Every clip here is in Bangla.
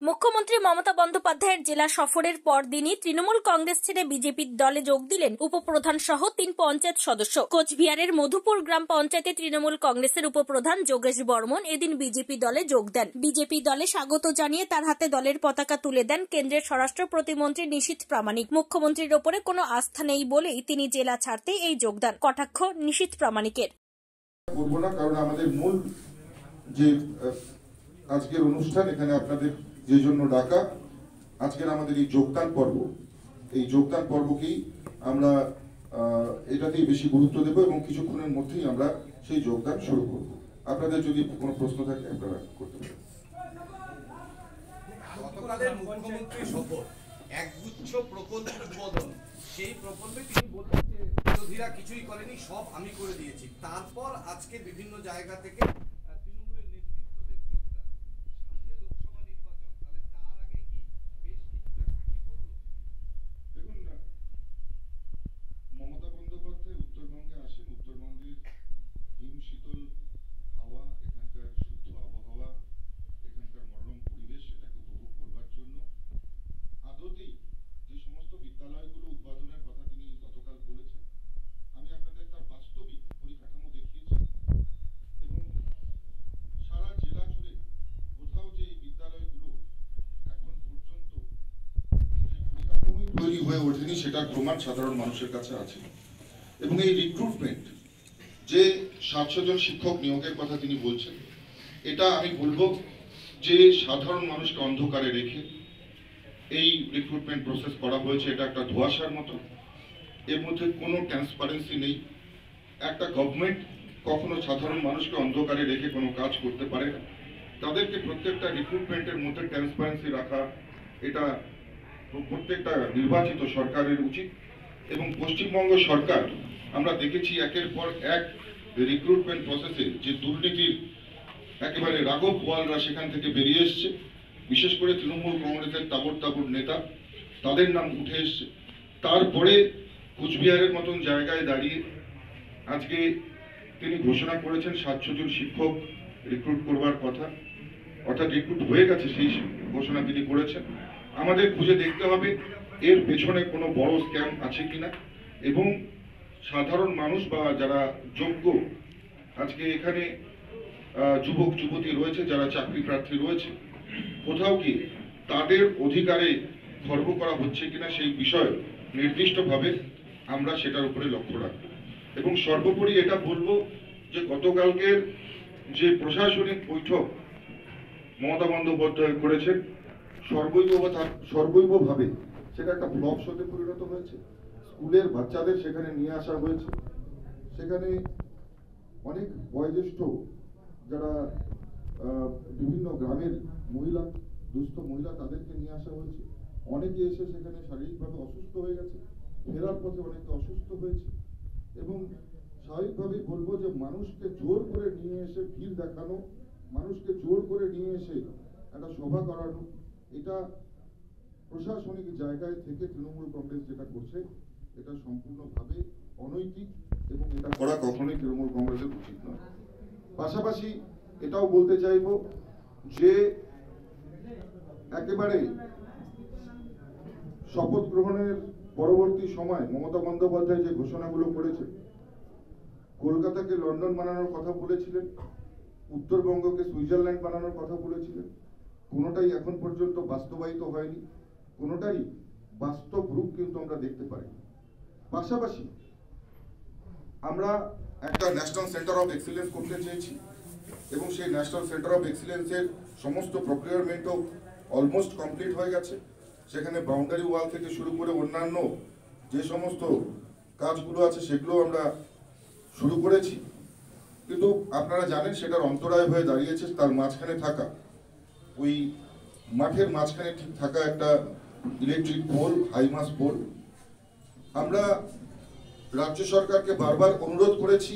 মুখ্যমন্ত্রী মমতা বন্দ্যোপাধ্যায়ের জেলা সফরের পরদিনই তৃণমূল কংগ্রেস ছেড়ে বিজেপির দলে যোগ দিলেন উপপ্রধান সহ 3 পঞ্চায়েত সদস্য। কোচবিহারের মধুপুর গ্রাম পঞ্চায়েতে তৃণমূল কংগ্রেসের উপপ্রধান যোগেশ বর্মন এদিন বিজেপি দলে যোগ দেন। বিজেপি দলে স্বাগত জানিয়ে তার হাতে দলের পতাকা তুলে দেন কেন্দ্রের স্বরাষ্ট্র প্রতিমন্ত্রী নিশীথ প্রামাণিক। মুখ্যমন্ত্রীর ওপরে কোনো আস্থা নেই বলেই তিনি জেলা ছাড়তে এই যোগদান, কটাক্ষ নিশীথ প্রামাণিকের। করবো না, কারণ আমাদের মূল যে আজকের অনুষ্ঠান, এখানে আপনাদের যে জন্য ডাকা, আজকের আমাদের এই যোগদান পর্বকেই আমরা এটাতেই বেশি গুরুত্ব দেব এবং কিছুক্ষণের মধ্যেই আমরা সেই যোগদান শুরু করব। আপনাদের যদি কোনো প্রশ্ন থাকে আপনারা করতে পারেন। গতকালের মুখ্যমন্ত্রী শপথ, একগুচ্ছ প্রকল্প উদ্বোধন, সেই প্রকল্পে তিনি বলছেন যে বিরোধীরা কিছুই করেনি, সব আমি করে দিয়েছি। তারপর আজকে বিভিন্ন জায়গা থেকে তৃণমূলের নেতৃত্বদের যোগদান, সামনে লোকসভা নির্বাচন, তাহলে তার আগে কি বেশ কিছুটা ফাঁকি পড়ল? দেখুন, মমতা বন্দ্যোপাধ্যায় উত্তরবঙ্গে আসেন, উত্তরবঙ্গের হিম শীতল হাওয়া, এখানকার শুদ্ধ আবহাওয়া, এখানকার মনোরম পরিবেশ, সেটাকে উপভোগ করবার জন্য। আদতেই যে সমস্ত বিদ্যালয়গুলো উদ্বোধনের কথা তিনি গতকাল বলেছেন, আমি আপনাদের তার বাস্তবিক পরিকাঠামো দেখিয়েছি এবং সারা জেলা জুড়ে কোথাও যে এই বিদ্যালয়গুলো এখন পর্যন্ত যে পরিকাঠামোই তৈরি হয়ে ওঠেনি, সেটার প্রমাণ সাধারণ মানুষের কাছে আছে। এবং এই রিক্রুটমেন্ট, যে 700 জন শিক্ষক নিয়োগের কথা তিনি বলছেন, এটা আমি বলবো যে সাধারণ মানুষকে অন্ধকারে রেখে এই রিক্রুটমেন্ট প্রসেস করা হয়েছে। এটা একটা ধোঁয়াশার মতো, এর মধ্যে কোনো ট্রান্সপারেন্সি নেই। একটা গভর্নমেন্ট কখনো সাধারণ মানুষকে অন্ধকারে রেখে কোনো কাজ করতে পারে না। তাদেরকে প্রত্যেকটা রিক্রুটমেন্টের মধ্যে ট্রান্সপারেন্সি রাখা, এটা প্রত্যেকটা নির্বাচিত সরকারের উচিত। এবং পশ্চিমবঙ্গ সরকার আমরা দেখেছি একের পর এক রিক্রুটমেন্ট প্রসেসে যে দুর্নীতির একেবারে রাঘব বোয়ালরা সেখান থেকে বেরিয়ে এসছে, বিশেষ করে তৃণমূল কংগ্রেসের তাবড় নেতা, তাদের নাম উঠে এসছে। তারপরে কুচবিহারের মতন জায়গায় দাঁড়িয়ে আজকে তিনি ঘোষণা করেছেন 700 জন শিক্ষক রিক্রুট করবার কথা, অর্থাৎ রিক্রুট হয়ে গেছে, সেই ঘোষণা তিনি করেছেন। আমাদের খুঁজে দেখতে হবে এর পেছনে কোনো বড় স্ক্যাম আছে কিনা, এবং সাধারণ মানুষ বা যারা যোগ্য, আজকে এখানে যুবক যুবতী রয়েছে, যারা চাকরি প্রার্থী রয়েছে, কোথাও কি তাদের অধিকারে খর্ব করা হচ্ছে কিনা সেই বিষয়ে নির্দিষ্টভাবে আমরা সেটার উপরে লক্ষ্য রাখব। এবং সর্বোপরি এটা বলবো যে গতকালকের যে প্রশাসনিক বৈঠক মমতা বন্দ্যোপাধ্যায় করেছেন, সর্বৈবভাবে সেটা একটা ব্লক শোতে পরিণত হয়েছে। স্কুলের বাচ্চাদের সেখানে নিয়ে আসা হয়েছে, সেখানে অনেক বয়োজ্যেষ্ঠ যারা বিভিন্ন গ্রামের মহিলা, দুস্থ মহিলা, তাদেরকে নিয়ে আসা হয়েছে। অনেকে এসে সেখানে শারীরিকভাবে অসুস্থ হয়ে গেছে, ফেরার পথে অনেকে অসুস্থ হয়েছে। এবং স্বাভাবিকভাবেই বলবো যে মানুষকে জোর করে নিয়ে এসে ভিড় দেখানো, মানুষকে জোর করে নিয়ে এসে একটা সভা করানো, এটা প্রশাসনিক জায়গায় থেকে তৃণমূল কংগ্রেস যেটা করছে, এটা সম্পূর্ণভাবে অনৈতিক এবং এটা করা কখনোই তৃণমূল কংগ্রেসের উচিত নয়। পাশাপাশি এটাও বলতে চাইব যে একেবারে শপথ গ্রহণের পরবর্তী সময় মমতা বন্দ্যোপাধ্যায় যে ঘোষণাগুলো করেছে, কলকাতাকে লন্ডন বানানোর কথা বলেছিলেন, উত্তরবঙ্গকে সুইজারল্যান্ড বানানোর কথা বলেছিলেন, কোনোটাই এখন পর্যন্ত বাস্তবায়িত হয়নি, কোনোটাই বাস্তব রূপ কিন্তু আমরা দেখতে পারি। পাশাপাশি আমরা একটা ন্যাশনাল সেন্টার অফ এক্সিলেন্স করতে চেয়েছি এবং সেই ন্যাশনাল সেন্টার অফ এক্সিলেন্সের সমস্ত প্রক্রিয়ারমেন্টও অলমোস্ট কমপ্লিট হয়ে গেছে। সেখানে বাউন্ডারি ওয়াল থেকে শুরু করে অন্যান্য যে সমস্ত কাজগুলো আছে সেগুলো আমরা শুরু করেছি। কিন্তু আপনারা জানেন সেটার অন্তরায় হয়ে দাঁড়িয়েছে তার মাঝখানে থাকা, ওই মাঠের মাঝখানে ঠিক থাকা একটা ইলেকট্রিক পোল, হাইমাস পোল। আমরা রাজ্য সরকারকে বারবার অনুরোধ করেছি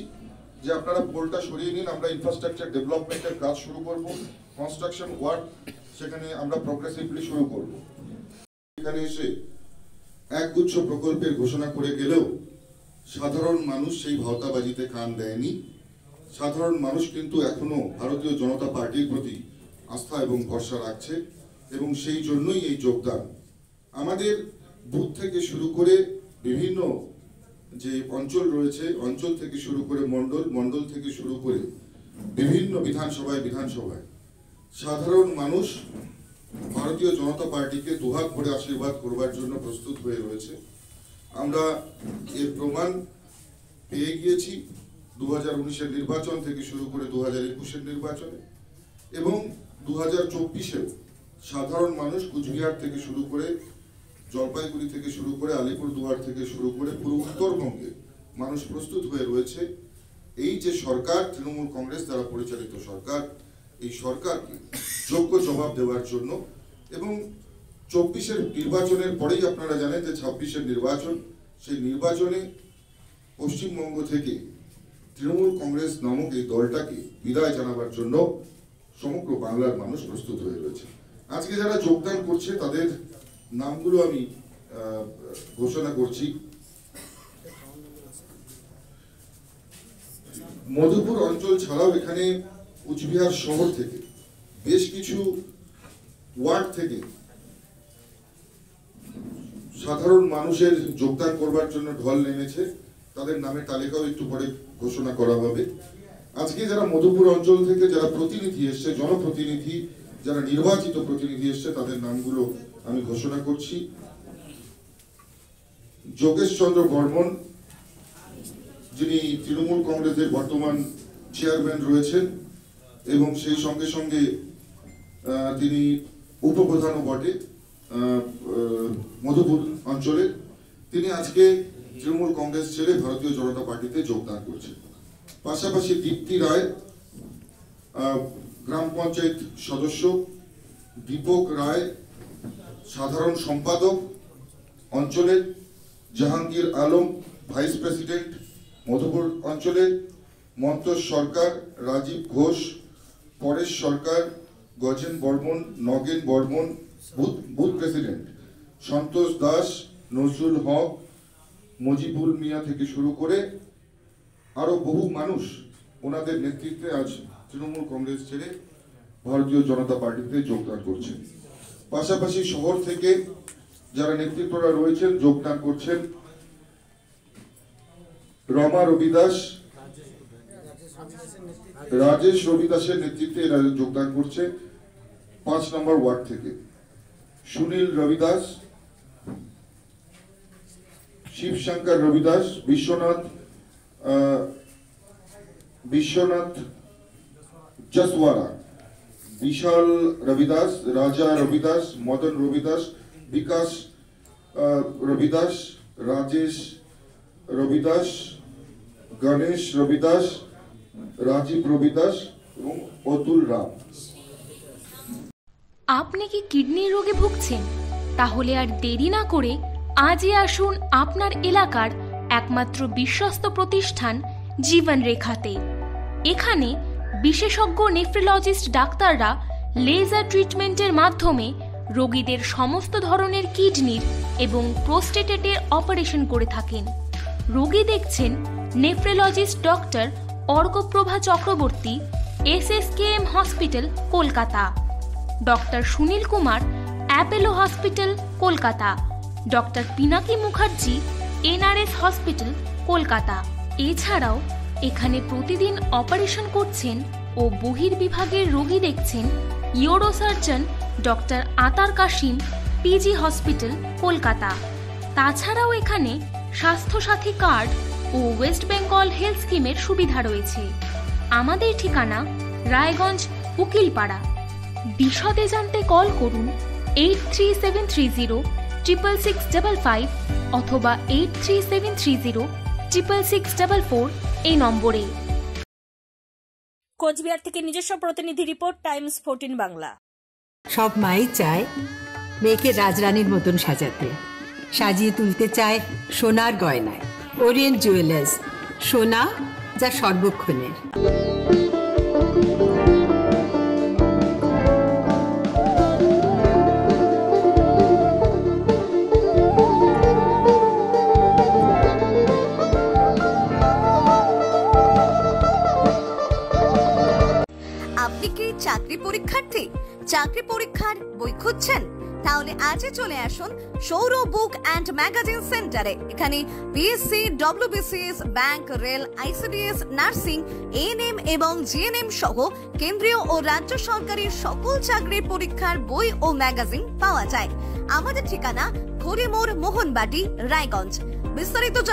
যে আপনারা পোলটা সরিয়ে নিন, আমরা ইনফ্রাস্ট্রাকচার ডেভেলপমেন্টের কাজ শুরু করব, কনস্ট্রাকশন ওয়ার্ক সেখানে আমরা প্রগ্রেসিভলি শুরু করব। এখানে এসে একগুচ্ছ প্রকল্পের ঘোষণা করে গেলেও সাধারণ মানুষ সেই ভাওতাবাজিতে কান দেয়নি। সাধারণ মানুষ কিন্তু এখনো ভারতীয় জনতা পার্টির প্রতি আস্থা এবং ভরসা রাখছে। এবং সেই জন্যই এই যোগদান। আমাদের বুথ থেকে শুরু করে বিভিন্ন যে অঞ্চল রয়েছে, অঞ্চল থেকে শুরু করে মণ্ডল, মণ্ডল থেকে শুরু করে বিভিন্ন বিধানসভায় সাধারণ মানুষ ভারতীয় জনতা পার্টিকে দুহাত ভরে আশীর্বাদ করবার জন্য প্রস্তুত হয়ে রয়েছে। আমরা এর প্রমাণ পেয়ে গিয়েছি 2019-এর নির্বাচন থেকে শুরু করে 2021-এর নির্বাচনে, এবং 2024-এও সাধারণ মানুষ কুচবিহার থেকে শুরু করে, জলপাইগুড়ি থেকে শুরু করে, আলিপুরদুয়ার থেকে শুরু করে পুরো উত্তরবঙ্গে মানুষ প্রস্তুত হয়ে রয়েছে এই যে সরকার, তৃণমূল কংগ্রেস দ্বারা পরিচালিত সরকার, এই সরকারকে যোগ্য জবাব দেওয়ার জন্য। এবং 24-এর নির্বাচনের পরেই আপনারা জানেন যে 26-এর নির্বাচন, সেই নির্বাচনে পশ্চিমবঙ্গ থেকে তৃণমূল কংগ্রেস নামক এই দলটাকে বিদায় জানাবার জন্য সমগ্র বাংলার মানুষ প্রস্তুত হয়ে রয়েছে। আজকে যারা যোগদান করছে তাদের নামগুলো আমি ঘোষণা করছি। মধুপুর অঞ্চল ছাড়াও এখানে কুচবিহার শহর থেকে বেশ কিছু ওয়ার্ড থেকে সাধারণ মানুষের যোগদান করবার জন্য ঢল নেমেছে। তাদের নামের তালিকাও একটু পরে ঘোষণা করা হবে। আজকে যারা মধুপুর অঞ্চল থেকে যারা প্রতিনিধি এসছে, জনপ্রতিনিধি, যারা নির্বাচিত প্রতিনিধি এসছে, তাদের নামগুলো আমি ঘোষণা করছি। যোগেশ চন্দ্র বর্মন, যিনি তৃণমূল কংগ্রেসের বর্তমান চেয়ারম্যান রয়েছেন এবং সেই সঙ্গে সঙ্গে তিনি উপপ্রধানও বটে মধুপুর অঞ্চলে। তিনি আজকে তৃণমূল কংগ্রেস ছেড়ে ভারতীয় জনতা পার্টিতে যোগদান করছেন। পাশাপাশি দীপ্তি রায়, গ্রাম পঞ্চায়েত সদস্য, দীপক রায়, সাধারণ সম্পাদক অঞ্চলের, জাহাঙ্গীর আলম, ভাইস প্রেসিডেন্ট মধুপুর অঞ্চলে, মন্তোষ সরকার, রাজীব ঘোষ, পরেশ সরকার, গজেন বর্মন, নগেন বর্মন, বুথ প্রেসিডেন্ট সন্তোষ দাস, নজরুল হক, মজিবুল মিয়া থেকে শুরু করে আরো বহু মানুষ ওনাদের নেতৃত্বে আজ তৃণমূল কংগ্রেস ছেড়ে ভারতীয় জনতা পার্টিতে যোগদান করছেন। পাশাপাশি শহর থেকে যারা নেতৃত্বরা রয়েছেন যোগদান করছেন। রমা রবিদাস, রাজেশ রবিদাসের নেতৃত্বে এরা যোগদান করছে 5 নম্বর ওয়ার্ড থেকে। সুনীল রবিদাস, শিবশঙ্কর রবিদাস, বিশ্বনাথ জসওয়ারা, বিশাল রবিদাস, রাজা রবিদাস, মদন রবিদাস, বিকাশ রবিদাস, রাজেশ রবিদাস, গণেশ রবিদাস, রাজীব রবিদাস এবং অতুল রাম। আপনি কি কিডনি রোগে ভুগছেন? তাহলে আর দেরি না করে আজই আসুন আপনার এলাকার একমাত্র বিশ্বস্ত প্রতিষ্ঠান জীবন রেখাতে। এখানে বিশেষজ্ঞ নেফ্রোলজিস্ট ডাক্তাররা লেজার ট্রিটমেন্টের মাধ্যমে রোগীদের সমস্ত ধরনের কিডনির এবং প্রোস্টেটের অপারেশন করে থাকেন। রোগী দেখছেন nephrologist doctor Arkaprava Chakraborty, SSKM hospital, Kolkata. Doctor Sunil Kumar, Apollo hospital, Kolkata. Doctor Pinaki Mukherjee, NRS hospital, Kolkata. এছাড়াও এখানে প্রতিদিন অপারেশন করছেন ও বহির্বিভাগের রোগী দেখছেন ইউরোসার্জন ডক্টর আতার কাশিম, PG হসপিটাল, কলকাতা। তাছাড়াও এখানে স্বাস্থ্যসাথী কার্ড ও ওয়েস্ট বেঙ্গল হেলথ স্কিমের সুবিধা রয়েছে। আমাদের ঠিকানা রায়গঞ্জ, উকিলপাড়া। বিশদে জানতে কল করুন 8373066655 অথবা 8373066644 এই নম্বরে। কোচবিহার থেকে নিজস্ব প্রতিনিধি রিপোর্ট, টাইমস 14 বাংলা। সব মাই চায় মেয়েকে রাজরানীর মতন সাজাতে, সাজিয়ে তুলতে চায় সোনার গয়নায়। ওরিয়েন্ট জুয়েলার্স, সোনা যা সর্বক্ষণের। আপনি কি চাকরি পরীক্ষার্থী? চাকরি পরীক্ষার বৈধ খুঁজছেন? তাহলে আজই চলে আসুন সৌর বুক অ্যান্ড ম্যাগাজিন সেন্টারে। এখানে BSc, WBCS, bank, rail, ICDS, nursing, ANM এবং জিএনএম সহ কেন্দ্রীয় ও রাজ্য সরকারের সকল চাকরির পরীক্ষার বই ও ম্যাগাজিন পাওয়া যায়। আমাদের ঠিকানা খড়িমোড়, মোহনবাটি, রায়গঞ্জ। বিস্তারিত